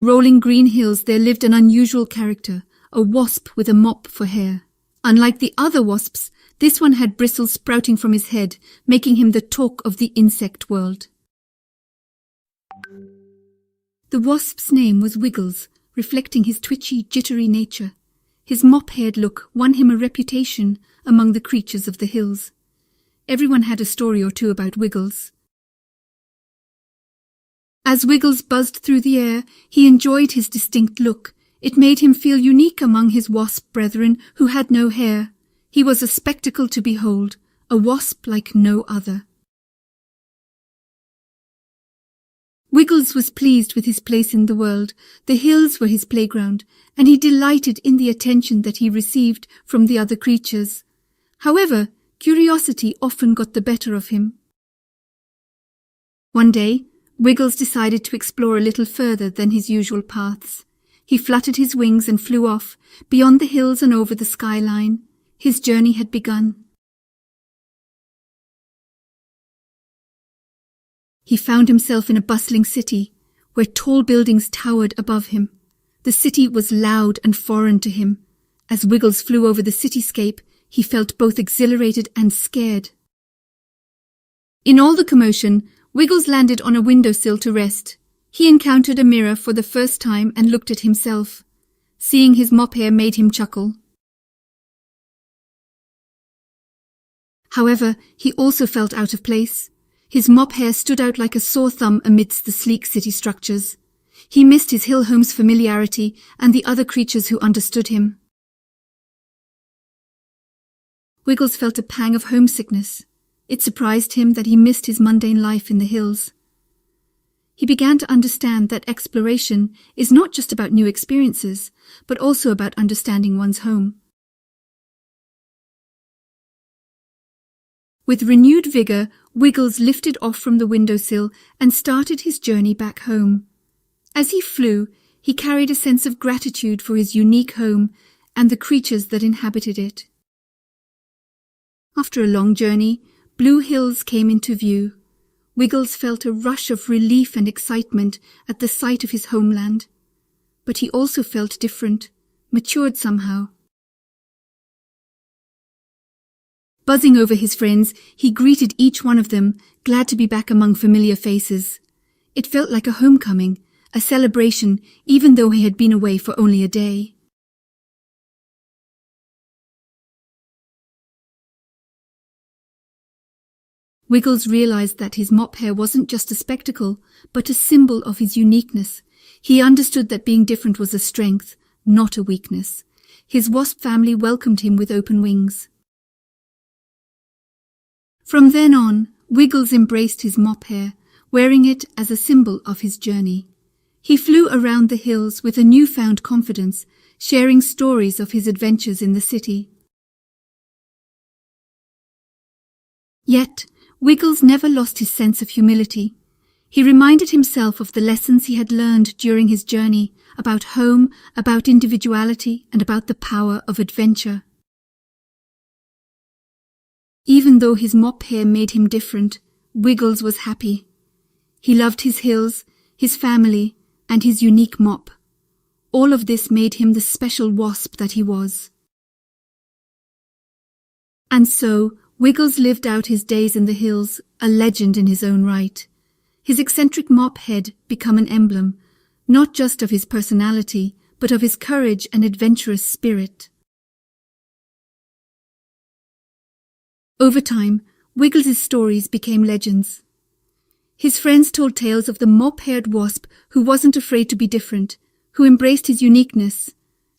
Rolling green hills, there lived an unusual character, a wasp with a mop for hair. Unlike the other wasps, this one had bristles sprouting from his head, making him the talk of the insect world. The wasp's name was Wiggles, reflecting his twitchy, jittery nature. His mop-haired look won him a reputation among the creatures of the hills. Everyone had a story or two about Wiggles. As Wiggles buzzed through the air, he enjoyed his distinct look. It made him feel unique among his wasp brethren who had no hair. He was a spectacle to behold, a wasp like no other. Wiggles was pleased with his place in the world. The hills were his playground, and he delighted in the attention that he received from the other creatures. However, curiosity often got the better of him. One day, Wiggles decided to explore a little further than his usual paths. He fluttered his wings and flew off, beyond the hills and over the skyline. His journey had begun. He found himself in a bustling city, where tall buildings towered above him. The city was loud and foreign to him. As Wiggles flew over the cityscape, he felt both exhilarated and scared. In all the commotion, Wiggles landed on a windowsill to rest. He encountered a mirror for the first time and looked at himself. Seeing his mop hair made him chuckle. However, he also felt out of place. His mop hair stood out like a sore thumb amidst the sleek city structures. He missed his hill home's familiarity and the other creatures who understood him. Wiggles felt a pang of homesickness. It surprised him that he missed his mundane life in the hills. He began to understand that exploration is not just about new experiences, but also about understanding one's home. With renewed vigour, Wiggles lifted off from the windowsill and started his journey back home. As he flew, he carried a sense of gratitude for his unique home and the creatures that inhabited it. After a long journey, blue hills came into view. Wiggles felt a rush of relief and excitement at the sight of his homeland. But he also felt different, matured somehow. Buzzing over his friends, he greeted each one of them, glad to be back among familiar faces. It felt like a homecoming, a celebration, even though he had been away for only a day. Wiggles realized that his mop hair wasn't just a spectacle, but a symbol of his uniqueness. He understood that being different was a strength, not a weakness. His wasp family welcomed him with open wings. From then on, Wiggles embraced his mop hair, wearing it as a symbol of his journey. He flew around the hills with a newfound confidence, sharing stories of his adventures in the city. Yet, Wiggles never lost his sense of humility. He reminded himself of the lessons he had learned during his journey, about home, about individuality, and about the power of adventure. Even though his mop hair made him different, Wiggles was happy. He loved his hills, his family, and his unique mop. All of this made him the special wasp that he was. And so, Wiggles lived out his days in the hills, a legend in his own right. His eccentric mop head became an emblem, not just of his personality, but of his courage and adventurous spirit. Over time, Wiggles' stories became legends. His friends told tales of the mop-haired wasp who wasn't afraid to be different, who embraced his uniqueness,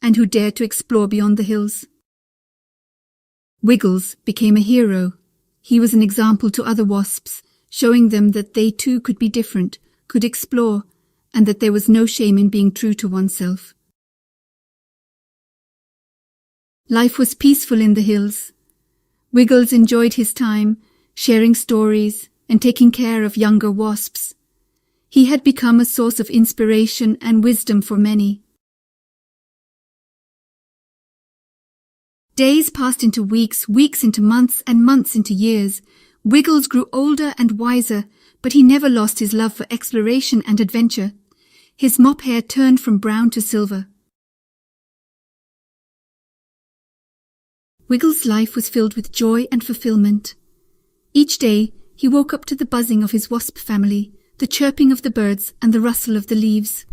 and who dared to explore beyond the hills. Wiggles became a hero. He was an example to other wasps, showing them that they too could be different, could explore, and that there was no shame in being true to oneself. Life was peaceful in the hills. Wiggles enjoyed his time, sharing stories and taking care of younger wasps. He had become a source of inspiration and wisdom for many. Days passed into weeks, weeks into months, and months into years. Wiggles grew older and wiser, but he never lost his love for exploration and adventure. His mop hair turned from brown to silver. Wiggles' life was filled with joy and fulfillment. Each day, he woke up to the buzzing of his wasp family, the chirping of the birds, and the rustle of the leaves.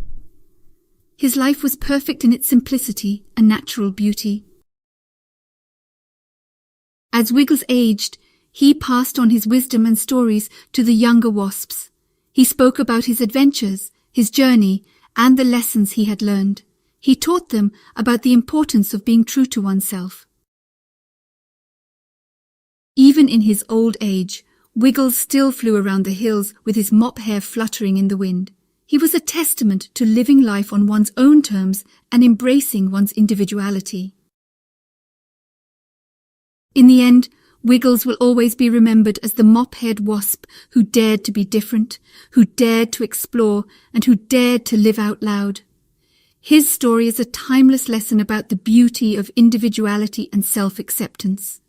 His life was perfect in its simplicity and natural beauty. As Wiggles aged, he passed on his wisdom and stories to the younger wasps. He spoke about his adventures, his journey, and the lessons he had learned. He taught them about the importance of being true to oneself. Even in his old age, Wiggles still flew around the hills with his mop hair fluttering in the wind. He was a testament to living life on one's own terms and embracing one's individuality. In the end, Wiggles will always be remembered as the mop-haired wasp who dared to be different, who dared to explore, and who dared to live out loud. His story is a timeless lesson about the beauty of individuality and self-acceptance.